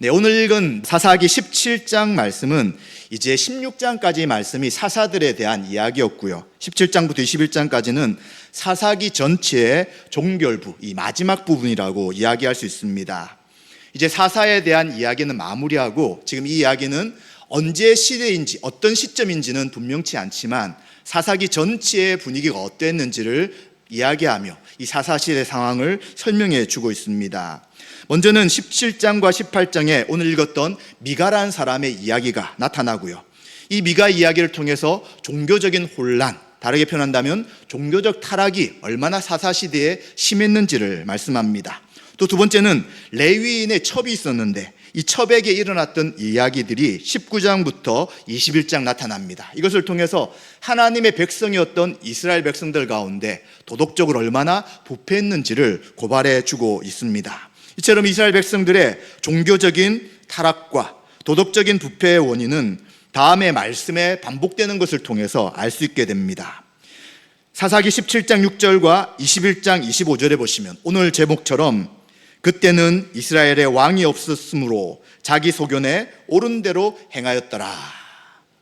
네, 오늘 읽은 사사기 17장 말씀은 이제 16장까지 말씀이 사사들에 대한 이야기였고요. 17장부터 21장까지는 사사기 전체의 종결부, 이 마지막 부분이라고 이야기할 수 있습니다. 이제 사사에 대한 이야기는 마무리하고 지금 이 이야기는 언제 시대인지 어떤 시점인지는 분명치 않지만 사사기 전체의 분위기가 어땠는지를 이야기하며 이 사사시대 상황을 설명해 주고 있습니다. 먼저는 17장과 18장에 오늘 읽었던 미가라는 사람의 이야기가 나타나고요. 이 미가 이야기를 통해서 종교적인 혼란, 다르게 표현한다면 종교적 타락이 얼마나 사사시대에 심했는지를 말씀합니다. 또 두 번째는 레위인의 첩이 있었는데 이 첩에게 일어났던 이야기들이 19장부터 21장 나타납니다. 이것을 통해서 하나님의 백성이었던 이스라엘 백성들 가운데 도덕적으로 얼마나 부패했는지를 고발해 주고 있습니다. 이처럼 이스라엘 백성들의 종교적인 타락과 도덕적인 부패의 원인은 다음의 말씀에 반복되는 것을 통해서 알 수 있게 됩니다. 사사기 17장 6절과 21장 25절에 보시면 오늘 제목처럼 그때는 이스라엘에 왕이 없었으므로 자기 소견에 옳은 대로 행하였더라.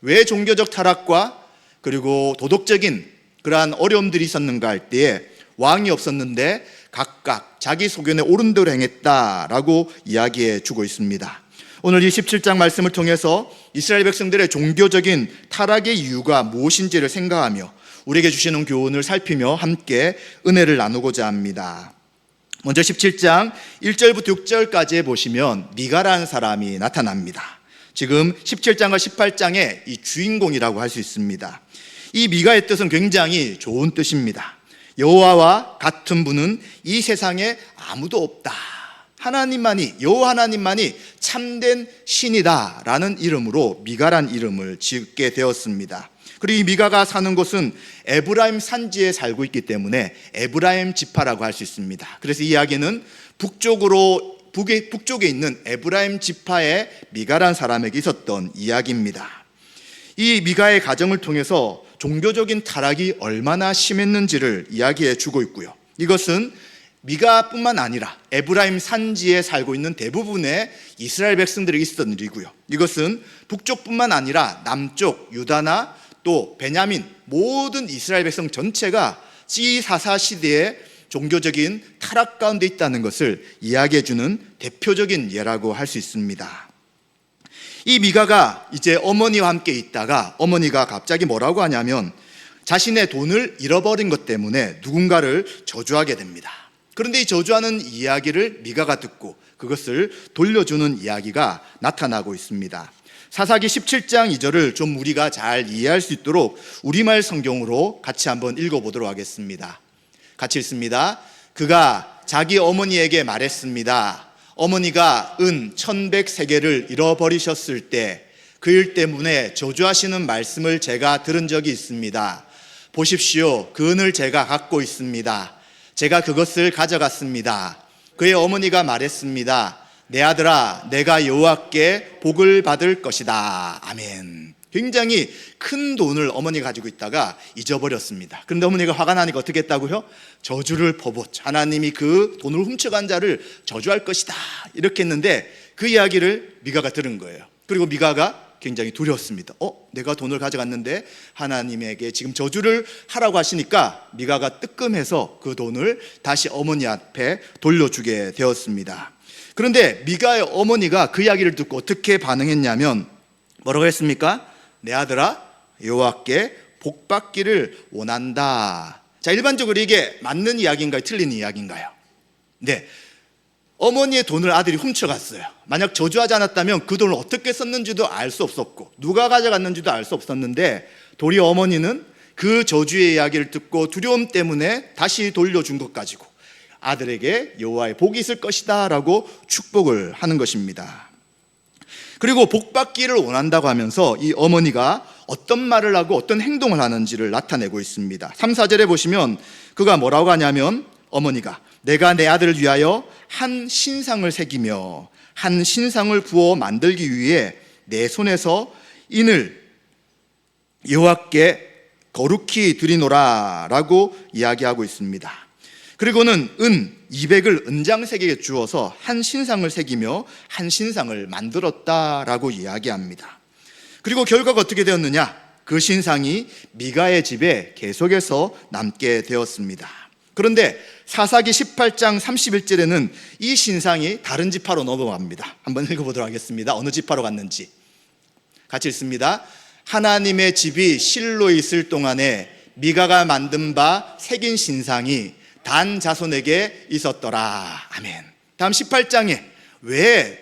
왜 종교적 타락과 그리고 도덕적인 그러한 어려움들이 있었는가 할 때에 왕이 없었는데 각각 자기 소견에 옳은 대로 행했다라고 이야기해 주고 있습니다. 오늘 이 17장 말씀을 통해서 이스라엘 백성들의 종교적인 타락의 이유가 무엇인지를 생각하며 우리에게 주시는 교훈을 살피며 함께 은혜를 나누고자 합니다. 먼저 17장 1절부터 6절까지에 보시면 미가라는 사람이 나타납니다. 지금 17장과 18장의 이 주인공이라고 할 수 있습니다. 이 미가의 뜻은 굉장히 좋은 뜻입니다. 여호와와 같은 분은 이 세상에 아무도 없다. 하나님만이, 여호와 하나님만이 참된 신이다 라는 이름으로 미가란 이름을 짓게 되었습니다. 그리고 이 미가가 사는 곳은 에브라임 산지에 살고 있기 때문에 에브라임 지파라고 할 수 있습니다. 그래서 이 이야기는 북쪽에 있는 에브라임 지파의 미가란 사람에게 있었던 이야기입니다. 이 미가의 가정을 통해서 종교적인 타락이 얼마나 심했는지를 이야기해 주고 있고요. 이것은 미가뿐만 아니라 에브라임 산지에 살고 있는 대부분의 이스라엘 백성들이 있었던 일이고요. 이것은 북쪽뿐만 아니라 남쪽 유다나 또 베냐민 모든 이스라엘 백성 전체가 이 사사 시대의 종교적인 타락 가운데 있다는 것을 이야기해 주는 대표적인 예라고 할 수 있습니다. 이 미가가 이제 어머니와 함께 있다가 어머니가 갑자기 뭐라고 하냐면 자신의 돈을 잃어버린 것 때문에 누군가를 저주하게 됩니다. 그런데 이 저주하는 이야기를 미가가 듣고 그것을 돌려주는 이야기가 나타나고 있습니다. 사사기 17장 2절을 좀 우리가 잘 이해할 수 있도록 우리말 성경으로 같이 한번 읽어보도록 하겠습니다. 같이 읽습니다. 그가 자기 어머니에게 말했습니다. 어머니가 은 1100세겔을 잃어버리셨을 때 그 일 때문에 저주하시는 말씀을 제가 들은 적이 있습니다. 보십시오. 그 은을 제가 갖고 있습니다. 제가 그것을 가져갔습니다. 그의 어머니가 말했습니다. 내 아들아, 내가 여호와께 복을 받을 것이다. 아멘. 굉장히 큰 돈을 어머니가 가지고 있다가 잊어버렸습니다. 그런데 어머니가 화가 나니까 어떻게 했다고요? 저주를 퍼붓자. 하나님이 그 돈을 훔쳐간 자를 저주할 것이다. 이렇게 했는데 그 이야기를 미가가 들은 거예요. 그리고 미가가 굉장히 두려웠습니다. 내가 돈을 가져갔는데 하나님에게 지금 저주를 하라고 하시니까 미가가 뜨끔해서 그 돈을 다시 어머니 앞에 돌려주게 되었습니다. 그런데 미가의 어머니가 그 이야기를 듣고 어떻게 반응했냐면 뭐라고 했습니까? 내 아들아, 여호와께 복 받기를 원한다. 자, 일반적으로 이게 맞는 이야기인가요? 틀린 이야기인가요? 네, 어머니의 돈을 아들이 훔쳐갔어요. 만약 저주하지 않았다면 그 돈을 어떻게 썼는지도 알 수 없었고 누가 가져갔는지도 알 수 없었는데 도리어 어머니는 그 저주의 이야기를 듣고 두려움 때문에 다시 돌려준 것 가지고 아들에게 여호와의 복이 있을 것이다 라고 축복을 하는 것입니다. 그리고 복 받기를 원한다고 하면서 이 어머니가 어떤 말을 하고 어떤 행동을 하는지를 나타내고 있습니다. 3, 4절에 보시면 그가 뭐라고 하냐면 어머니가 내가 내 아들을 위하여 한 신상을 새기며 한 신상을 부어 만들기 위해 내 손에서 인을 여호와께 거룩히 드리노라 라고 이야기하고 있습니다. 그리고는 200을 은장색에 주어서 한 신상을 새기며 한 신상을 만들었다라고 이야기합니다. 그리고 결과가 어떻게 되었느냐? 그 신상이 미가의 집에 계속해서 남게 되었습니다. 그런데 사사기 18장 31절에는 이 신상이 다른 지파로 넘어갑니다. 한번 읽어보도록 하겠습니다. 어느 지파로 갔는지 같이 읽습니다. 하나님의 집이 실로에 있을 동안에 미가가 만든 바 새긴 신상이 단 자손에게 있었더라. 아멘. 다음 18장에 왜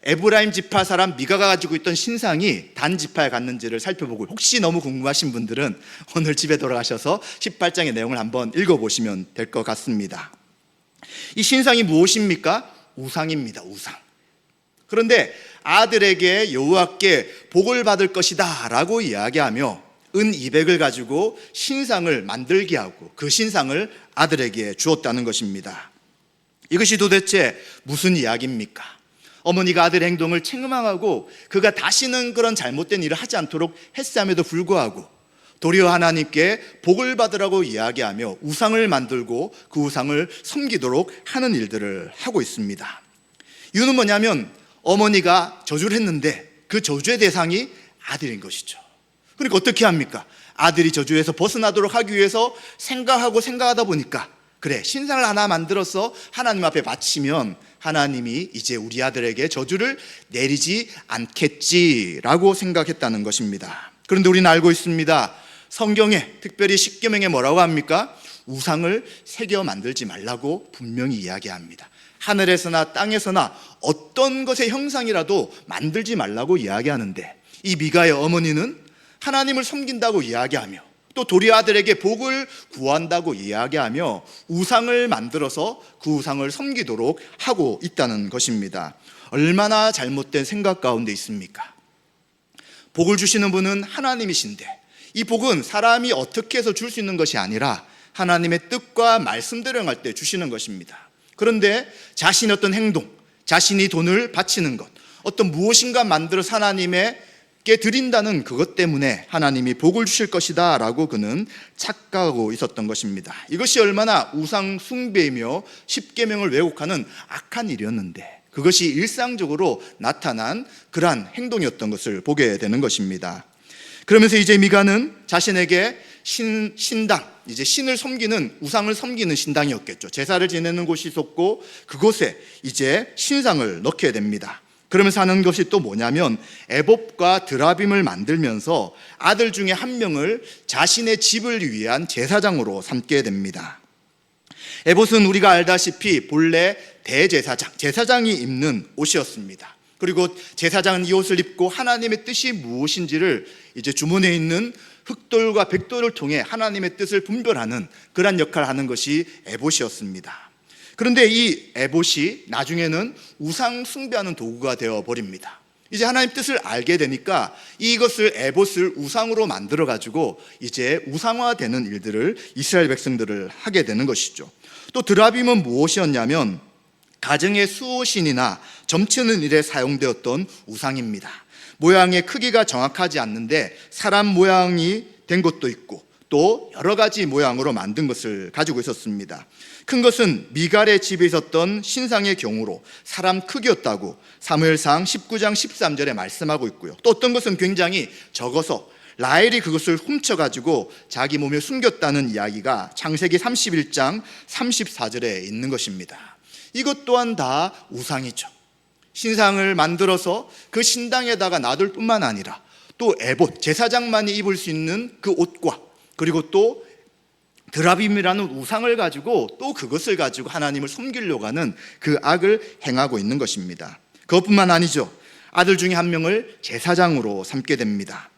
에브라임 지파 사람 미가가 가지고 있던 신상이 단 지파에 갔는지를 살펴보고, 혹시 너무 궁금하신 분들은 오늘 집에 돌아가셔서 18장의 내용을 한번 읽어보시면 될 것 같습니다. 이 신상이 무엇입니까? 우상입니다. 우상. 그런데 아들에게 여호와께 복을 받을 것이다 라고 이야기하며 은 200을 가지고 신상을 만들게 하고 그 신상을 아들에게 주었다는 것입니다. 이것이 도대체 무슨 이야기입니까? 어머니가 아들의 행동을 책망하고 그가 다시는 그런 잘못된 일을 하지 않도록 했음에도 불구하고 도리어 하나님께 복을 받으라고 이야기하며 우상을 만들고 그 우상을 섬기도록 하는 일들을 하고 있습니다. 이유는 뭐냐면 어머니가 저주를 했는데 그 저주의 대상이 아들인 것이죠. 그러니까 어떻게 합니까? 아들이 저주에서 벗어나도록 하기 위해서 생각하다 보니까 그래, 신상을 하나 만들어서 하나님 앞에 바치면 하나님이 이제 우리 아들에게 저주를 내리지 않겠지라고 생각했다는 것입니다. 그런데 우리는 알고 있습니다. 성경에 특별히 십계명에 뭐라고 합니까? 우상을 새겨 만들지 말라고 분명히 이야기합니다. 하늘에서나 땅에서나 어떤 것의 형상이라도 만들지 말라고 이야기하는데 이 미가의 어머니는 하나님을 섬긴다고 이야기하며 또 도리 아들에게 복을 구한다고 이야기하며 우상을 만들어서 그 우상을 섬기도록 하고 있다는 것입니다. 얼마나 잘못된 생각 가운데 있습니까? 복을 주시는 분은 하나님이신데 이 복은 사람이 어떻게 해서 줄 수 있는 것이 아니라 하나님의 뜻과 말씀대로 행할 때 주시는 것입니다. 그런데 자신의 어떤 행동, 자신이 돈을 바치는 것, 어떤 무엇인가 만들어서 하나님에게 드린다는 그것 때문에 하나님이 복을 주실 것이다 라고 그는 착각하고 있었던 것입니다. 이것이 얼마나 우상 숭배이며 십계명을 왜곡하는 악한 일이었는데 그것이 일상적으로 나타난 그러한 행동이었던 것을 보게 되는 것입니다. 그러면서 이제 미가는 자신에게 신당, 이제 신을 섬기는, 우상을 섬기는 신당이었겠죠. 제사를 지내는 곳이 있었고 그곳에 이제 신상을 넣게 됩니다. 그러면서 하는 것이 또 뭐냐면 에봇과 드라빔을 만들면서 아들 중에 한 명을 자신의 집을 위한 제사장으로 삼게 됩니다. 에봇은 우리가 알다시피 본래 대제사장, 제사장이 입는 옷이었습니다. 그리고 제사장은 이 옷을 입고 하나님의 뜻이 무엇인지를 이제 주문에 있는 흑돌과 백돌을 통해 하나님의 뜻을 분별하는 그런 역할을 하는 것이 에봇이었습니다. 그런데 이 에봇이 나중에는 우상 숭배하는 도구가 되어버립니다. 이제 하나님 뜻을 알게 되니까 이것을 에봇을 우상으로 만들어 가지고 이제 우상화되는 일들을 이스라엘 백성들을 하게 되는 것이죠. 또 드라빔은 무엇이었냐면 가정의 수호신이나 점치는 일에 사용되었던 우상입니다. 모양의 크기가 정확하지 않는데 사람 모양이 된 것도 있고 또 여러 가지 모양으로 만든 것을 가지고 있었습니다. 큰 것은 미갈의 집에 있었던 신상의 경우로 사람 크기였다고 사무엘상 19장 13절에 말씀하고 있고요. 또 어떤 것은 굉장히 적어서 라헬이 그것을 훔쳐가지고 자기 몸에 숨겼다는 이야기가 창세기 31장 34절에 있는 것입니다. 이것 또한 다 우상이죠. 신상을 만들어서 그 신당에다가 놔둘 뿐만 아니라 또 에봇, 제사장만이 입을 수 있는 그 옷과 그리고 또 드라빔이라는 우상을 가지고 또 그것을 가지고 하나님을 섬기려고 하는 그 악을 행하고 있는 것입니다. 그것뿐만 아니죠. 아들 중에 한 명을 제사장으로 삼게 됩니다.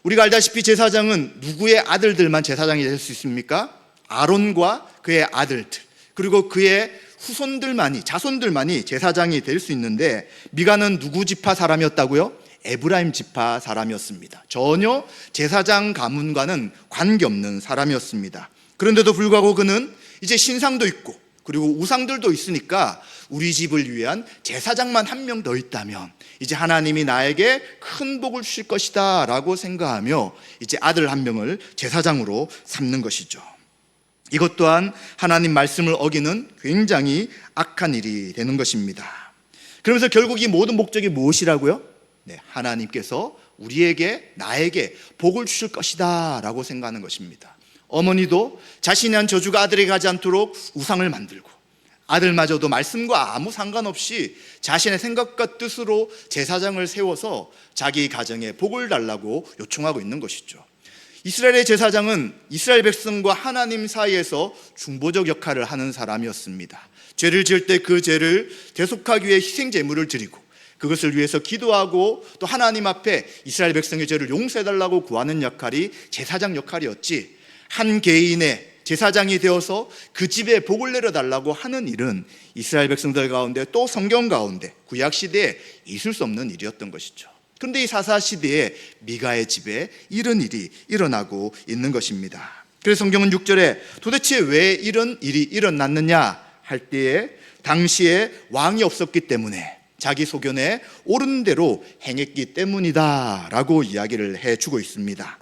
우리가 알다시피 제사장은 누구의 아들들만 제사장이 될 수 있습니까? 아론과 그의 아들들 그리고 그의 후손들만이, 자손들만이 제사장이 될 수 있는데 미가는 누구 지파 사람이었다고요? 에브라임 지파 사람이었습니다. 전혀 제사장 가문과는 관계없는 사람이었습니다. 그런데도 불구하고 그는 이제 신상도 있고 그리고 우상들도 있으니까 우리 집을 위한 제사장만 한 명 더 있다면 이제 하나님이 나에게 큰 복을 주실 것이다 라고 생각하며 이제 아들 한 명을 제사장으로 삼는 것이죠. 이것 또한 하나님 말씀을 어기는 굉장히 악한 일이 되는 것입니다. 그러면서 결국 이 모든 목적이 무엇이라고요? 네, 하나님께서 우리에게, 나에게 복을 주실 것이다 라고 생각하는 것입니다. 어머니도 자신이 한 저주가 아들에게 가지 않도록 우상을 만들고, 아들마저도 말씀과 아무 상관없이 자신의 생각과 뜻으로 제사장을 세워서 자기 가정에 복을 달라고 요청하고 있는 것이죠. 이스라엘의 제사장은 이스라엘 백성과 하나님 사이에서 중보적 역할을 하는 사람이었습니다. 죄를 지을 때 그 죄를 대속하기 위해 희생 제물을 드리고, 그것을 위해서 기도하고, 또 하나님 앞에 이스라엘 백성의 죄를 용서해달라고 구하는 역할이 제사장 역할이었지, 한 개인의 제사장이 되어서 그 집에 복을 내려달라고 하는 일은 이스라엘 백성들 가운데, 또 성경 가운데 구약시대에 있을 수 없는 일이었던 것이죠. 그런데 이 사사시대에 미가의 집에 이런 일이 일어나고 있는 것입니다. 그래서 성경은 6절에 도대체 왜 이런 일이 일어났느냐 할 때에, 당시에 왕이 없었기 때문에, 자기 소견에 옳은 대로 행했기 때문이다 라고 이야기를 해주고 있습니다.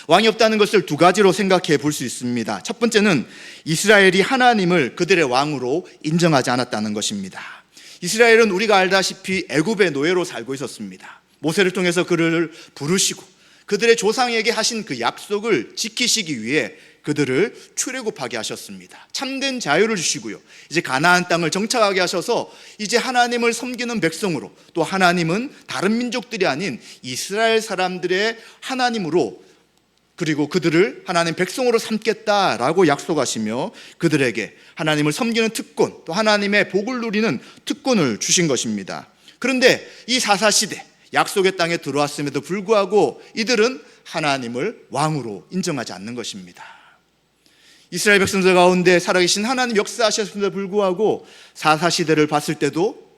왕이 없다는 것을 두 가지로 생각해 볼 수 있습니다. 첫 번째는 이스라엘이 하나님을 그들의 왕으로 인정하지 않았다는 것입니다. 이스라엘은 우리가 알다시피 애굽의 노예로 살고 있었습니다. 모세를 통해서 그를 부르시고 그들의 조상에게 하신 그 약속을 지키시기 위해 그들을 출애굽하게 하셨습니다. 참된 자유를 주시고요, 이제 가나안 땅을 정착하게 하셔서 이제 하나님을 섬기는 백성으로, 또 하나님은 다른 민족들이 아닌 이스라엘 사람들의 하나님으로, 그리고 그들을 하나님 백성으로 삼겠다라고 약속하시며 그들에게 하나님을 섬기는 특권, 또 하나님의 복을 누리는 특권을 주신 것입니다. 그런데 이 사사시대, 약속의 땅에 들어왔음에도 불구하고 이들은 하나님을 왕으로 인정하지 않는 것입니다. 이스라엘 백성들 가운데 살아계신 하나님 역사하셨음에도 불구하고 사사시대를 봤을 때도,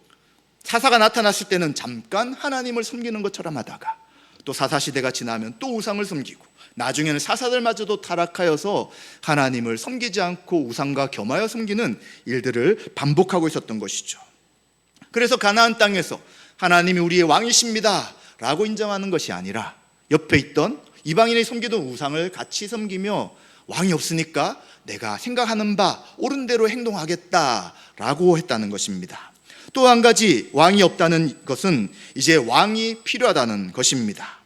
사사가 나타났을 때는 잠깐 하나님을 섬기는 것처럼 하다가, 또 사사시대가 지나면 또 우상을 섬기고, 나중에는 사사들마저도 타락하여서 하나님을 섬기지 않고 우상과 겸하여 섬기는 일들을 반복하고 있었던 것이죠. 그래서 가나안 땅에서 하나님이 우리의 왕이십니다 라고 인정하는 것이 아니라, 옆에 있던 이방인이 섬기던 우상을 같이 섬기며 왕이 없으니까 내가 생각하는 바 옳은 대로 행동하겠다라고 했다는 것입니다. 또 한 가지, 왕이 없다는 것은 이제 왕이 필요하다는 것입니다.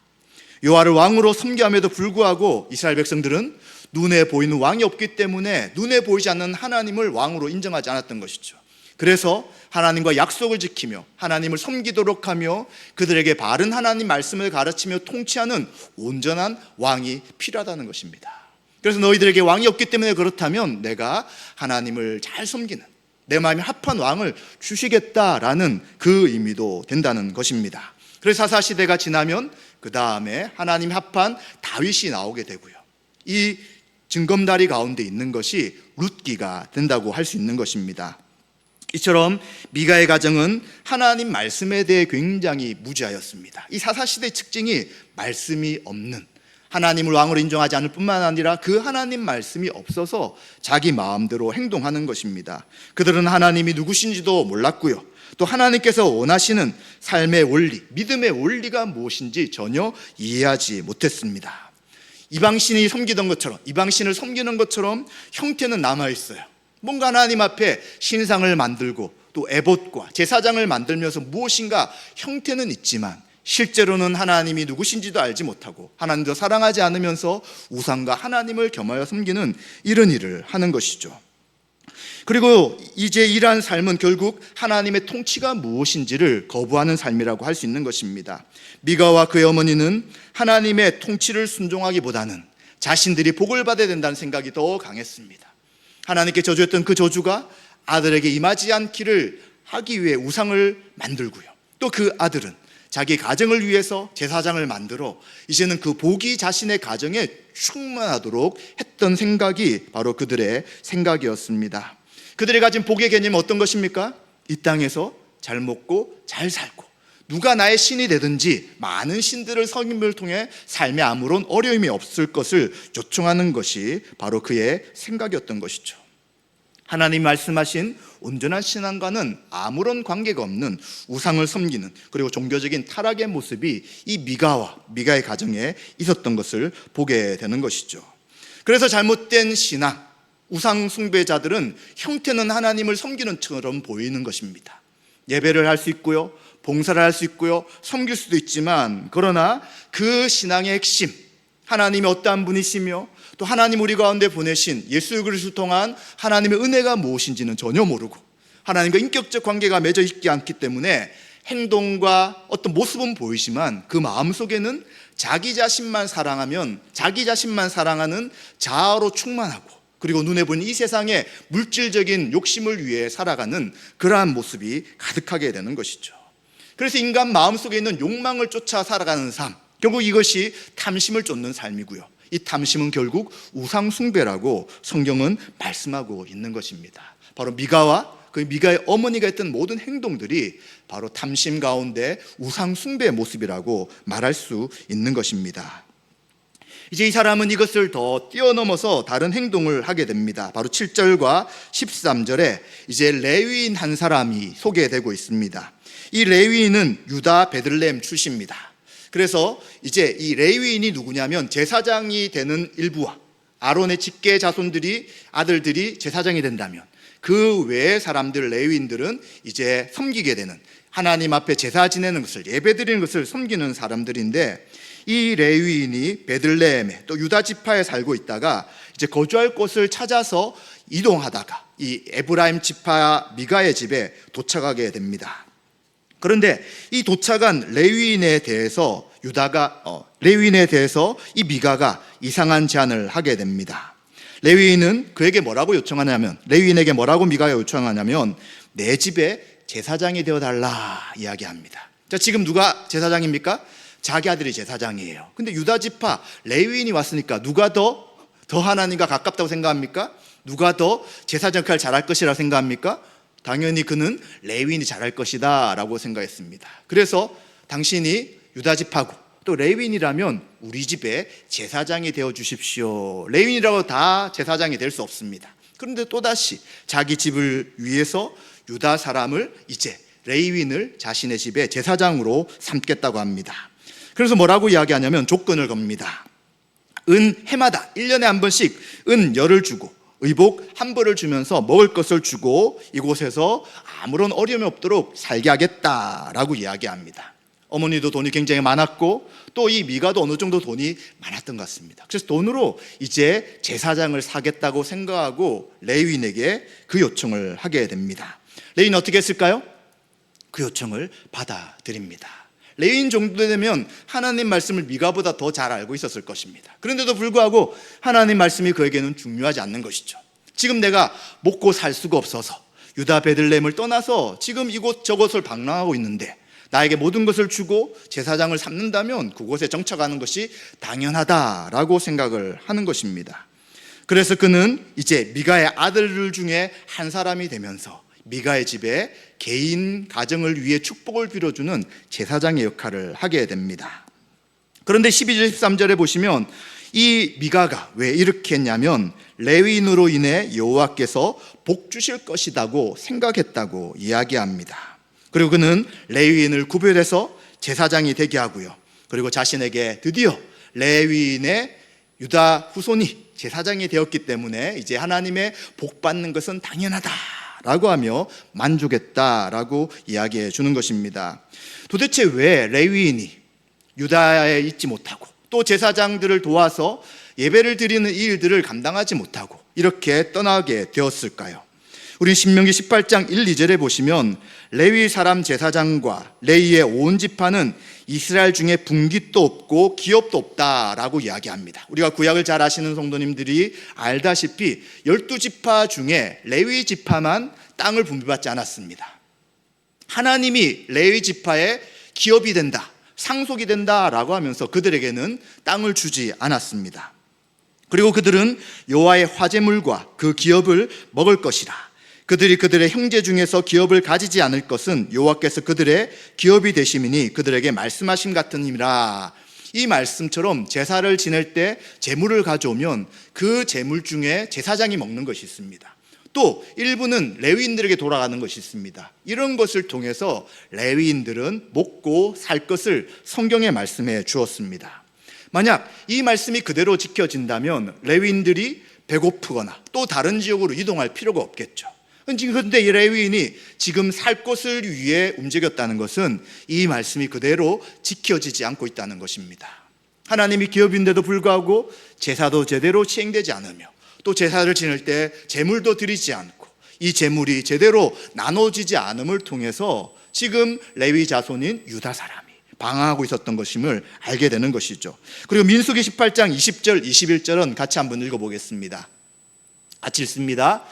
여호와를 왕으로 섬겨함에도 불구하고 이스라엘 백성들은 눈에 보이는 왕이 없기 때문에 눈에 보이지 않는 하나님을 왕으로 인정하지 않았던 것이죠. 그래서 하나님과 약속을 지키며 하나님을 섬기도록 하며 그들에게 바른 하나님 말씀을 가르치며 통치하는 온전한 왕이 필요하다는 것입니다. 그래서 너희들에게 왕이 없기 때문에 그렇다면 내가 하나님을 잘 섬기는, 내 마음에 합한 왕을 주시겠다라는 그 의미도 된다는 것입니다. 그래서 사사시대가 지나면 그 다음에 하나님 합한 다윗이 나오게 되고요, 이 징검다리 가운데 있는 것이 룻기가 된다고 할 수 있는 것입니다. 이처럼 미가의 가정은 하나님 말씀에 대해 굉장히 무지하였습니다. 이 사사시대의 특징이 말씀이 없는, 하나님을 왕으로 인정하지 않을 뿐만 아니라 그 하나님 말씀이 없어서 자기 마음대로 행동하는 것입니다. 그들은 하나님이 누구신지도 몰랐고요, 또 하나님께서 원하시는 삶의 원리, 믿음의 원리가 무엇인지 전혀 이해하지 못했습니다. 이방신이 섬기던 것처럼, 이방신을 섬기는 것처럼 형태는 남아있어요. 뭔가 하나님 앞에 신상을 만들고 또 에봇과 제사장을 만들면서 무엇인가 형태는 있지만 실제로는 하나님이 누구신지도 알지 못하고 하나님도 사랑하지 않으면서 우상과 하나님을 겸하여 섬기는 이런 일을 하는 것이죠. 그리고 이제 이러한 삶은 결국 하나님의 통치가 무엇인지를 거부하는 삶이라고 할 수 있는 것입니다. 미가와 그의 어머니는 하나님의 통치를 순종하기보다는 자신들이 복을 받아야 된다는 생각이 더 강했습니다. 하나님께 저주했던 그 저주가 아들에게 임하지 않기를 하기 위해 우상을 만들고요, 또 그 아들은 자기 가정을 위해서 제사장을 만들어 이제는 그 복이 자신의 가정에 충만하도록 했던 생각이 바로 그들의 생각이었습니다. 그들이 가진 복의 개념은 어떤 것입니까? 이 땅에서 잘 먹고 잘 살고, 누가 나의 신이 되든지 많은 신들을 섬김을 통해 삶에 아무런 어려움이 없을 것을 요청하는 것이 바로 그의 생각이었던 것이죠. 하나님 말씀하신 온전한 신앙과는 아무런 관계가 없는 우상을 섬기는, 그리고 종교적인 타락의 모습이 이 미가의 가정에 있었던 것을 보게 되는 것이죠. 그래서 잘못된 신앙, 우상 숭배자들은 형태는 하나님을 섬기는 처럼 보이는 것입니다. 예배를 할 수 있고요, 봉사를 할 수 있고요, 섬길 수도 있지만, 그러나 그 신앙의 핵심, 하나님이 어떠한 분이시며 또 하나님 우리 가운데 보내신 예수 그리스도를 통한 하나님의 은혜가 무엇인지는 전혀 모르고 하나님과 인격적 관계가 맺어 있지 않기 때문에 행동과 어떤 모습은 보이지만 그 마음속에는 자기 자신만 사랑하면 자기 자신만 사랑하는 자아로 충만하고, 그리고 눈에 보이는 이 세상의 물질적인 욕심을 위해 살아가는 그러한 모습이 가득하게 되는 것이죠. 그래서 인간 마음속에 있는 욕망을 쫓아 살아가는 삶, 결국 이것이 탐심을 쫓는 삶이고요, 이 탐심은 결국 우상 숭배라고 성경은 말씀하고 있는 것입니다. 바로 미가와 그 미가의 어머니가 했던 모든 행동들이 바로 탐심 가운데 우상 숭배의 모습이라고 말할 수 있는 것입니다. 이제 이 사람은 이것을 더 뛰어넘어서 다른 행동을 하게 됩니다. 바로 7절과 13절에 이제 레위인 한 사람이 소개되고 있습니다. 이 레위인은 유다 베들레헴 출신입니다. 그래서 이제 이 레위인이 누구냐면 제사장이 되는 일부와 아론의 직계 자손들이 아들들이 제사장이 된다면 그 외의 사람들, 레위인들은 이제 섬기게 되는, 하나님 앞에 제사 지내는 것을, 예배드리는 것을 섬기는 사람들인데, 이 레위인이 베들레헴에 또 유다 지파에 살고 있다가 이제 거주할 곳을 찾아서 이동하다가 이 에브라임 지파 미가의 집에 도착하게 됩니다. 그런데 이 도착한 레위인에 대해서 레위인에 대해서 이 미가가 이상한 제안을 하게 됩니다. 레위인은 그에게 뭐라고 요청하냐면, 레위인에게 뭐라고 미가가 요청하냐면 내 집에 제사장이 되어달라 이야기합니다. 자, 지금 누가 제사장입니까? 자기 아들이 제사장이에요. 근데 유다 지파 레위인이 왔으니까 누가 더 하나님과 가깝다고 생각합니까? 누가 더 제사장 역할을 잘할 것이라고 생각합니까? 당연히 그는 레위인이 잘할 것이다 라고 생각했습니다. 그래서 당신이 유다 지파고 또 레위인이라면 우리 집에 제사장이 되어 주십시오. 레위인이라고 다 제사장이 될 수 없습니다. 그런데 또다시 자기 집을 위해서 유다 사람을, 이제 레위인을 자신의 집에 제사장으로 삼겠다고 합니다. 그래서 뭐라고 이야기하냐면 조건을 겁니다. 은 해마다 1년에 한 번씩 은 열을 주고 의복 한 벌을 주면서 먹을 것을 주고 이곳에서 아무런 어려움이 없도록 살게 하겠다라고 이야기합니다. 어머니도 돈이 굉장히 많았고 또 이 미가도 어느 정도 돈이 많았던 것 같습니다. 그래서 돈으로 이제 제사장을 사겠다고 생각하고 레위인에게 그 요청을 하게 됩니다. 레위인은 어떻게 했을까요? 그 요청을 받아들입니다. 레위인 정도 되면 하나님 말씀을 미가보다 더 잘 알고 있었을 것입니다. 그런데도 불구하고 하나님 말씀이 그에게는 중요하지 않는 것이죠. 지금 내가 먹고 살 수가 없어서 유다 베들레헴을 떠나서 지금 이곳 저곳을 방랑하고 있는데 나에게 모든 것을 주고 제사장을 삼는다면 그곳에 정착하는 것이 당연하다라고 생각을 하는 것입니다. 그래서 그는 이제 미가의 아들들 중에 한 사람이 되면서 미가의 집에 개인 가정을 위해 축복을 빌어주는 제사장의 역할을 하게 됩니다. 그런데 12절 13절에 보시면 이 미가가 왜 이렇게 했냐면 레위인으로 인해 여호와께서 복 주실 것이라고 생각했다고 이야기합니다. 그리고 그는 레위인을 구별해서 제사장이 되게 하고요, 그리고 자신에게 드디어 레위인의 유다 후손이 제사장이 되었기 때문에 이제 하나님의 복 받는 것은 당연하다 라고 하며 만족했다라고 이야기해 주는 것입니다. 도대체 왜 레위인이 유다에 있지 못하고 또 제사장들을 도와서 예배를 드리는 이 일들을 감당하지 못하고 이렇게 떠나게 되었을까요? 우리 신명기 18장 1, 2절에 보시면 레위 사람 제사장과 레위의 온 지파는 이스라엘 중에 분깃도 없고 기업도 없다라고 이야기합니다. 우리가 구약을 잘 아시는 성도님들이 알다시피 12지파 중에 레위 지파만 땅을 분배받지 않았습니다. 하나님이 레위 지파의 기업이 된다, 상속이 된다라고 하면서 그들에게는 땅을 주지 않았습니다. 그리고 그들은 여호와의 화제물과 그 기업을 먹을 것이라. 그들이 그들의 형제 중에서 기업을 가지지 않을 것은 여호와께서 그들의 기업이 되심이니 그들에게 말씀하심 같은 힘이라. 이 말씀처럼 제사를 지낼 때 제물을 가져오면 그 제물 중에 제사장이 먹는 것이 있습니다. 또 일부는 레위인들에게 돌아가는 것이 있습니다. 이런 것을 통해서 레위인들은 먹고 살 것을 성경에 말씀해 주었습니다. 만약 이 말씀이 그대로 지켜진다면 레위인들이 배고프거나 또 다른 지역으로 이동할 필요가 없겠죠. 그런데 이 레위인이 지금 살 곳을 위해 움직였다는 것은 이 말씀이 그대로 지켜지지 않고 있다는 것입니다. 하나님이 기업인데도 불구하고 제사도 제대로 시행되지 않으며 또 제사를 지낼 때 제물도 드리지 않고 이 제물이 제대로 나눠지지 않음을 통해서 지금 레위 자손인 유다 사람이 방황하고 있었던 것임을 알게 되는 것이죠. 그리고 민수기 18장 20절 21절은 같이 한번 읽어보겠습니다. 같이 읽습니다.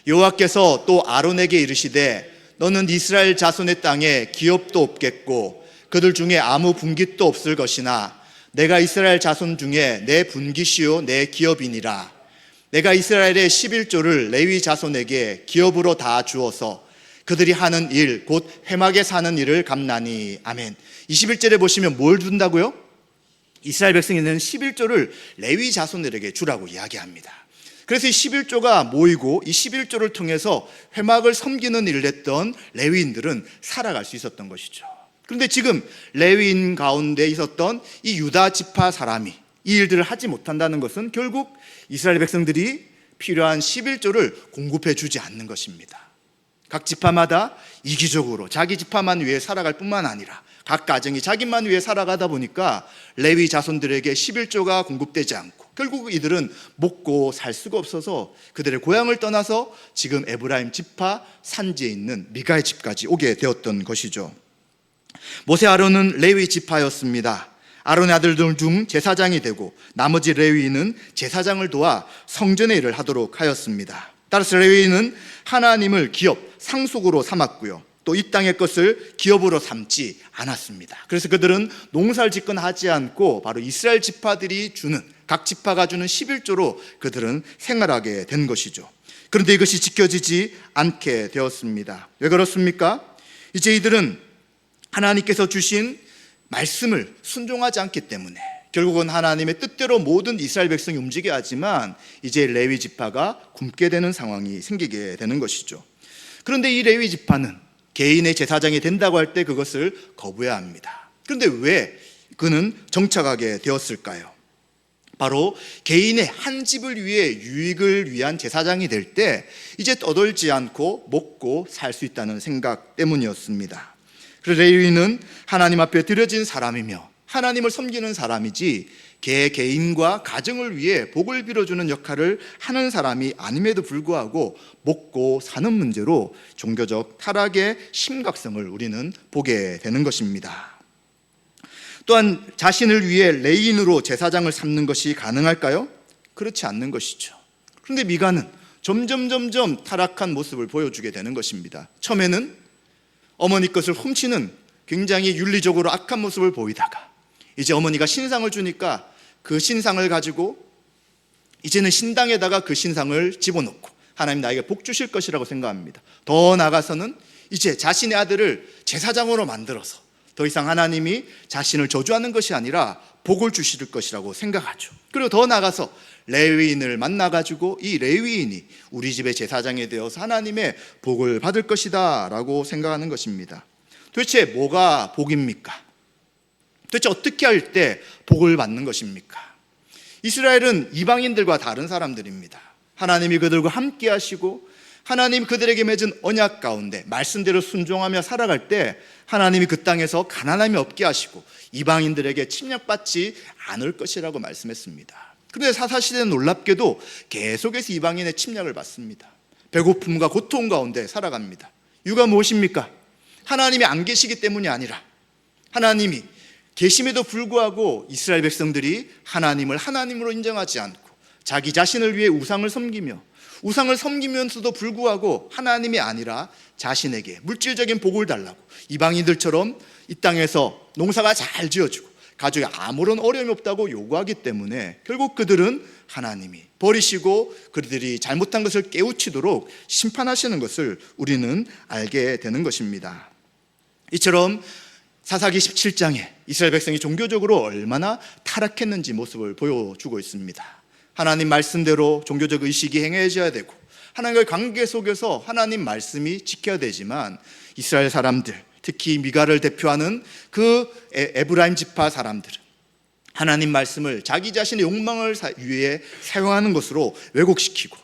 여호와께서 또 아론에게 이르시되 너는 이스라엘 자손의 땅에 기업도 없겠고 그들 중에 아무 분깃도 없을 것이나 내가 이스라엘 자손 중에 내 분깃이요 내 기업이니라. 내가 이스라엘의 11조를 레위 자손에게 기업으로 다 주어서 그들이 하는 일 곧 회막에 사는 일을 갚나니. 아멘. 21절에 보시면 뭘 준다고요? 이스라엘 백성에는 11조를 레위 자손들에게 주라고 이야기합니다. 그래서 이 11조가 모이고 이 11조를 통해서 회막을 섬기는 일을 했던 레위인들은 살아갈 수 있었던 것이죠. 그런데 지금 레위인 가운데 있었던 이 유다 지파 사람이 이 일들을 하지 못한다는 것은 결국 이스라엘 백성들이 필요한 11조를 공급해 주지 않는 것입니다. 각 지파마다 이기적으로 자기 지파만 위해 살아갈 뿐만 아니라 각 가정이 자기만 위해 살아가다 보니까 레위 자손들에게 11조가 공급되지 않고 결국 이들은 먹고 살 수가 없어서 그들의 고향을 떠나서 지금 에브라임 지파 산지에 있는 미가의 집까지 오게 되었던 것이죠. 모세 아론은 레위 지파였습니다. 아론의 아들들 중 제사장이 되고 나머지 레위인은 제사장을 도와 성전의 일을 하도록 하였습니다. 따라서 레위인은 하나님을 기업, 상속으로 삼았고요. 또 이 땅의 것을 기업으로 삼지 않았습니다. 그래서 그들은 농사를 짓거나 하지 않고 바로 이스라엘 지파들이 주는 각 지파가 주는 11조로 그들은 생활하게 된 것이죠. 그런데 이것이 지켜지지 않게 되었습니다. 왜 그렇습니까? 이제 이들은 하나님께서 주신 말씀을 순종하지 않기 때문에 결국은 하나님의 뜻대로 모든 이스라엘 백성이 움직여야 하지만 이제 레위 지파가 굶게 되는 상황이 생기게 되는 것이죠. 그런데 이 레위 지파는 개인의 제사장이 된다고 할 때 그것을 거부해야 합니다. 그런데 왜 그는 정착하게 되었을까요? 바로 개인의 한 집을 위해 유익을 위한 제사장이 될 때 이제 떠돌지 않고 먹고 살 수 있다는 생각 때문이었습니다. 그래서 레위인은 하나님 앞에 드려진 사람이며 하나님을 섬기는 사람이지 개인과 가정을 위해 복을 빌어주는 역할을 하는 사람이 아님에도 불구하고 먹고 사는 문제로 종교적 타락의 심각성을 우리는 보게 되는 것입니다. 또한 자신을 위해 레위인으로 제사장을 삼는 것이 가능할까요? 그렇지 않는 것이죠. 그런데 미가는 점점 타락한 모습을 보여주게 되는 것입니다. 처음에는 어머니 것을 훔치는 굉장히 윤리적으로 악한 모습을 보이다가 이제 어머니가 신상을 주니까 그 신상을 가지고 이제는 신당에다가 그 신상을 집어넣고 하나님 나에게 복 주실 것이라고 생각합니다. 더 나아가서는 이제 자신의 아들을 제사장으로 만들어서 더 이상 하나님이 자신을 저주하는 것이 아니라 복을 주실 것이라고 생각하죠. 그리고 더 나아가서 레위인을 만나가지고 이 레위인이 우리 집의 제사장이 되어서 하나님의 복을 받을 것이다 라고 생각하는 것입니다. 도대체 뭐가 복입니까? 도대체 어떻게 할 때 복을 받는 것입니까? 이스라엘은 이방인들과 다른 사람들입니다. 하나님이 그들과 함께 하시고 하나님 그들에게 맺은 언약 가운데 말씀대로 순종하며 살아갈 때 하나님이 그 땅에서 가난함이 없게 하시고 이방인들에게 침략받지 않을 것이라고 말씀했습니다. 그런데 사사시대는 놀랍게도 계속해서 이방인의 침략을 받습니다. 배고픔과 고통 가운데 살아갑니다. 이유가 무엇입니까? 하나님이 안 계시기 때문이 아니라 하나님이 계심에도 불구하고 이스라엘 백성들이 하나님을 하나님으로 인정하지 않고 자기 자신을 위해 우상을 섬기며 우상을 섬기면서도 불구하고 하나님이 아니라 자신에게 물질적인 복을 달라고 이방인들처럼 이 땅에서 농사가 잘 지어지고 가족에 아무런 어려움이 없다고 요구하기 때문에 결국 그들은 하나님이 버리시고 그들이 잘못한 것을 깨우치도록 심판하시는 것을 우리는 알게 되는 것입니다. 이처럼 사사기 17장에 이스라엘 백성이 종교적으로 얼마나 타락했는지 모습을 보여주고 있습니다. 하나님 말씀대로 종교적 의식이 행해져야 되고 하나님과의 관계 속에서 하나님 말씀이 지켜야 되지만 이스라엘 사람들, 특히 미가를 대표하는 그 에브라임 지파 사람들은 하나님 말씀을 자기 자신의 욕망을 위해 사용하는 것으로 왜곡시키고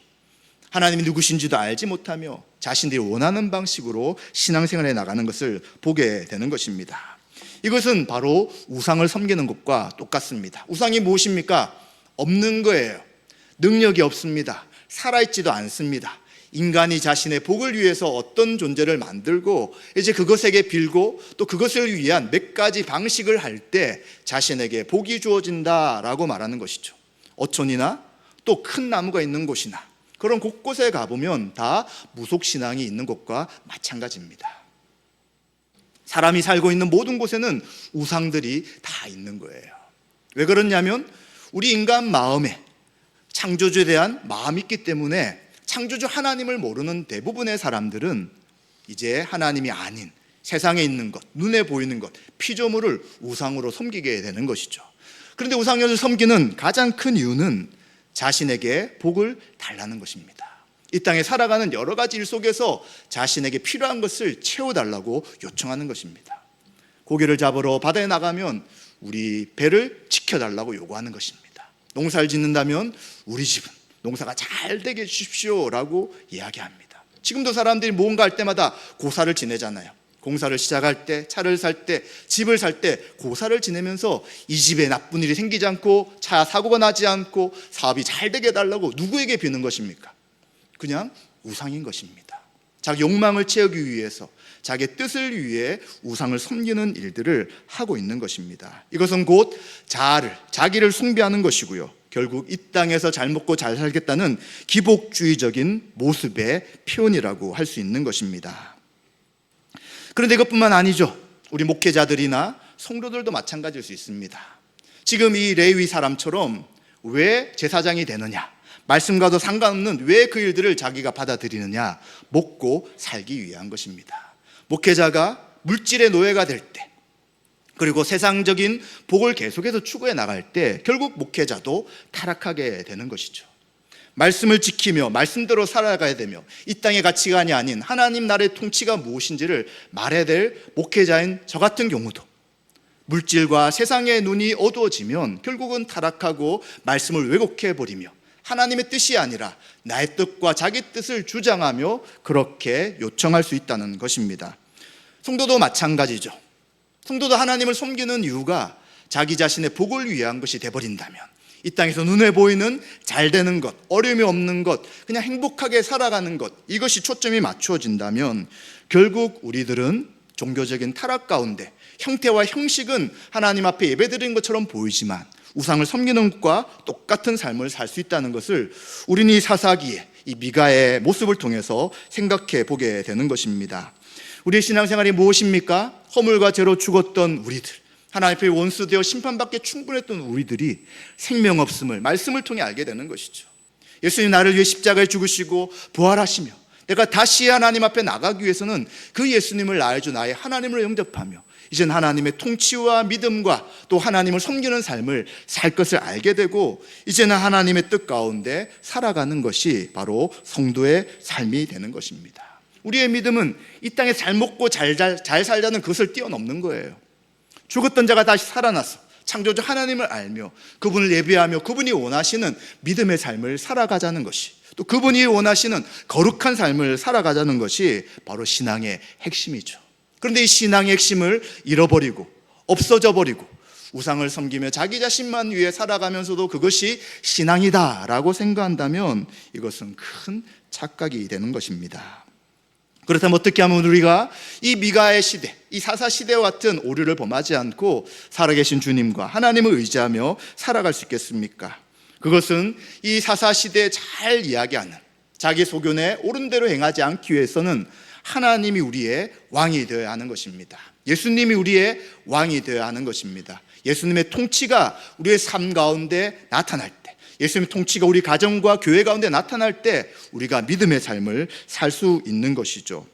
하나님이 누구신지도 알지 못하며 자신들이 원하는 방식으로 신앙생활에 나가는 것을 보게 되는 것입니다. 이것은 바로 우상을 섬기는 것과 똑같습니다. 우상이 무엇입니까? 없는 거예요. 능력이 없습니다. 살아있지도 않습니다. 인간이 자신의 복을 위해서 어떤 존재를 만들고 이제 그것에게 빌고 또 그것을 위한 몇 가지 방식을 할 때 자신에게 복이 주어진다라고 말하는 것이죠. 어촌이나 또 큰 나무가 있는 곳이나 그런 곳곳에 가보면 다 무속신앙이 있는 곳과 마찬가지입니다. 사람이 살고 있는 모든 곳에는 우상들이 다 있는 거예요. 왜 그러냐면 우리 인간 마음에 창조주에 대한 마음이 있기 때문에 창조주 하나님을 모르는 대부분의 사람들은 이제 하나님이 아닌 세상에 있는 것, 눈에 보이는 것, 피조물을 우상으로 섬기게 되는 것이죠. 그런데 우상을 섬기는 가장 큰 이유는 자신에게 복을 달라는 것입니다. 이 땅에 살아가는 여러 가지 일 속에서 자신에게 필요한 것을 채워달라고 요청하는 것입니다. 고기를 잡으러 바다에 나가면 우리 배를 지켜달라고 요구하는 것입니다. 농사를 짓는다면 우리 집은 농사가 잘 되게 해주십시오라고 이야기합니다. 지금도 사람들이 뭔가 할 때마다 고사를 지내잖아요. 공사를 시작할 때, 차를 살 때, 집을 살 때 고사를 지내면서 이 집에 나쁜 일이 생기지 않고 차 사고가 나지 않고 사업이 잘 되게 해달라고 누구에게 비는 것입니까? 그냥 우상인 것입니다. 자기 욕망을 채우기 위해서 자기 뜻을 위해 우상을 섬기는 일들을 하고 있는 것입니다. 이것은 곧 자기를 숭배하는 것이고요. 결국 이 땅에서 잘 먹고 잘 살겠다는 기복주의적인 모습의 표현이라고 할 수 있는 것입니다. 그런데 이것뿐만 아니죠. 우리 목회자들이나 성도들도 마찬가지일 수 있습니다. 지금 이 레위 사람처럼 왜 제사장이 되느냐, 말씀과도 상관없는 왜 그 일들을 자기가 받아들이느냐, 먹고 살기 위한 것입니다. 목회자가 물질의 노예가 될 때, 그리고 세상적인 복을 계속해서 추구해 나갈 때 결국 목회자도 타락하게 되는 것이죠. 말씀을 지키며 말씀대로 살아가야 되며 이 땅의 가치관이 아닌 하나님 나라의 통치가 무엇인지를 말해야 될 목회자인 저 같은 경우도 물질과 세상의 눈이 어두워지면 결국은 타락하고 말씀을 왜곡해버리며 하나님의 뜻이 아니라 나의 뜻과 자기 뜻을 주장하며 그렇게 요청할 수 있다는 것입니다. 성도도 마찬가지죠. 성도도 하나님을 섬기는 이유가 자기 자신의 복을 위한 것이 되어버린다면 이 땅에서 눈에 보이는 잘 되는 것, 어려움이 없는 것, 그냥 행복하게 살아가는 것, 이것이 초점이 맞추어진다면 결국 우리들은 종교적인 타락 가운데 형태와 형식은 하나님 앞에 예배드리는 것처럼 보이지만 우상을 섬기는 것과 똑같은 삶을 살 수 있다는 것을 우리는 이 사사기에 이 미가의 모습을 통해서 생각해 보게 되는 것입니다. 우리의 신앙생활이 무엇입니까? 허물과 죄로 죽었던 우리들, 하나님 앞에 원수되어 심판받기에 충분했던 우리들이 생명 없음을 말씀을 통해 알게 되는 것이죠. 예수님 나를 위해 십자가에 죽으시고 부활하시며 내가 다시 하나님 앞에 나가기 위해서는 그 예수님을 나의 주 나의 하나님으로 영접하며 이젠 하나님의 통치와 믿음과 또 하나님을 섬기는 삶을 살 것을 알게 되고 이제는 하나님의 뜻 가운데 살아가는 것이 바로 성도의 삶이 되는 것입니다. 우리의 믿음은 이 땅에 잘 먹고 잘 살자는 그것을 뛰어넘는 거예요. 죽었던 자가 다시 살아나서 창조주 하나님을 알며 그분을 예배하며 그분이 원하시는 믿음의 삶을 살아가자는 것이, 또 그분이 원하시는 거룩한 삶을 살아가자는 것이 바로 신앙의 핵심이죠. 그런데 이 신앙의 핵심을 잃어버리고 없어져 버리고 우상을 섬기며 자기 자신만 위해 살아가면서도 그것이 신앙이다라고 생각한다면 이것은 큰 착각이 되는 것입니다. 그렇다면 어떻게 하면 우리가 이 미가의 시대, 이 사사 시대와 같은 오류를 범하지 않고 살아계신 주님과 하나님을 의지하며 살아갈 수 있겠습니까? 그것은 이 사사 시대에 잘 이야기하는 자기 소견에 옳은 대로 행하지 않기 위해서는 하나님이 우리의 왕이 되어야 하는 것입니다. 예수님이 우리의 왕이 되어야 하는 것입니다. 예수님의 통치가 우리의 삶 가운데 나타날 때, 예수님의 통치가 우리 가정과 교회 가운데 나타날 때 우리가 믿음의 삶을 살 수 있는 것이죠.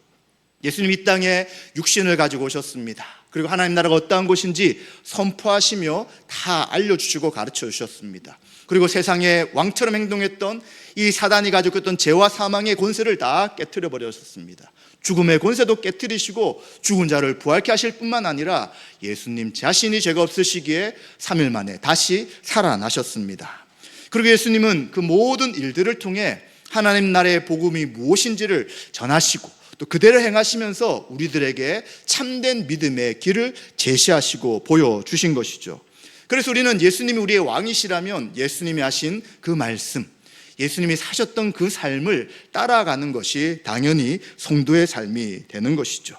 예수님 이 땅에 육신을 가지고 오셨습니다. 그리고 하나님 나라가 어떠한 곳인지 선포하시며 다 알려주시고 가르쳐 주셨습니다. 그리고 세상에 왕처럼 행동했던 이 사단이 가지고 있던 죄와 사망의 권세를 다 깨트려 버렸습니다. 죽음의 권세도 깨뜨리시고 죽은 자를 부활케 하실 뿐만 아니라 예수님 자신이 죄가 없으시기에 3일 만에 다시 살아나셨습니다. 그리고 예수님은 그 모든 일들을 통해 하나님 나라의 복음이 무엇인지를 전하시고 또 그대로 행하시면서 우리들에게 참된 믿음의 길을 제시하시고 보여주신 것이죠. 그래서 우리는 예수님이 우리의 왕이시라면 예수님이 하신 그 말씀, 예수님이 사셨던 그 삶을 따라가는 것이 당연히 성도의 삶이 되는 것이죠.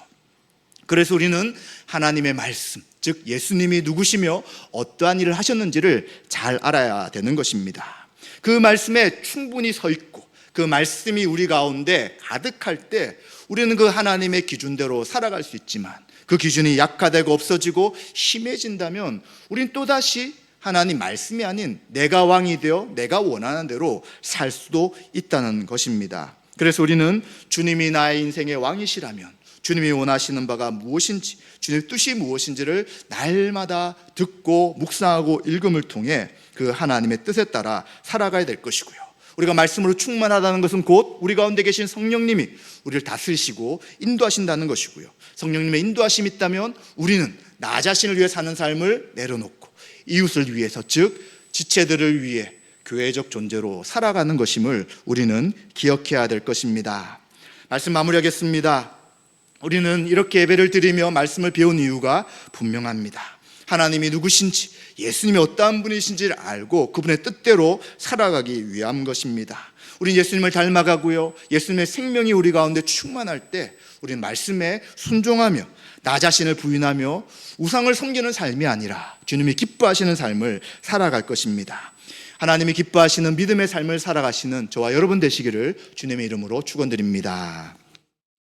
그래서 우리는 하나님의 말씀, 즉 예수님이 누구시며 어떠한 일을 하셨는지를 잘 알아야 되는 것입니다. 그 말씀에 충분히 서 있고 그 말씀이 우리 가운데 가득할 때 우리는 그 하나님의 기준대로 살아갈 수 있지만 그 기준이 약화되고 없어지고 심해진다면 우린 또다시 하나님 말씀이 아닌 내가 왕이 되어 내가 원하는 대로 살 수도 있다는 것입니다. 그래서 우리는 주님이 나의 인생의 왕이시라면 주님이 원하시는 바가 무엇인지, 주님의 뜻이 무엇인지를 날마다 듣고 묵상하고 읽음을 통해 그 하나님의 뜻에 따라 살아가야 될 것이고요. 우리가 말씀으로 충만하다는 것은 곧 우리 가운데 계신 성령님이 우리를 다스리시고 인도하신다는 것이고요. 성령님의 인도하심이 있다면 우리는 나 자신을 위해 사는 삶을 내려놓고 이웃을 위해서, 즉 지체들을 위해 교회적 존재로 살아가는 것임을 우리는 기억해야 될 것입니다. 말씀 마무리하겠습니다. 우리는 이렇게 예배를 드리며 말씀을 배운 이유가 분명합니다. 하나님이 누구신지, 예수님이 어떠한 분이신지를 알고 그분의 뜻대로 살아가기 위한 것입니다. 우리는 예수님을 닮아가고요, 예수님의 생명이 우리 가운데 충만할 때 우리는 말씀에 순종하며 나 자신을 부인하며 우상을 섬기는 삶이 아니라 주님이 기뻐하시는 삶을 살아갈 것입니다. 하나님이 기뻐하시는 믿음의 삶을 살아가시는 저와 여러분 되시기를 주님의 이름으로 축원드립니다.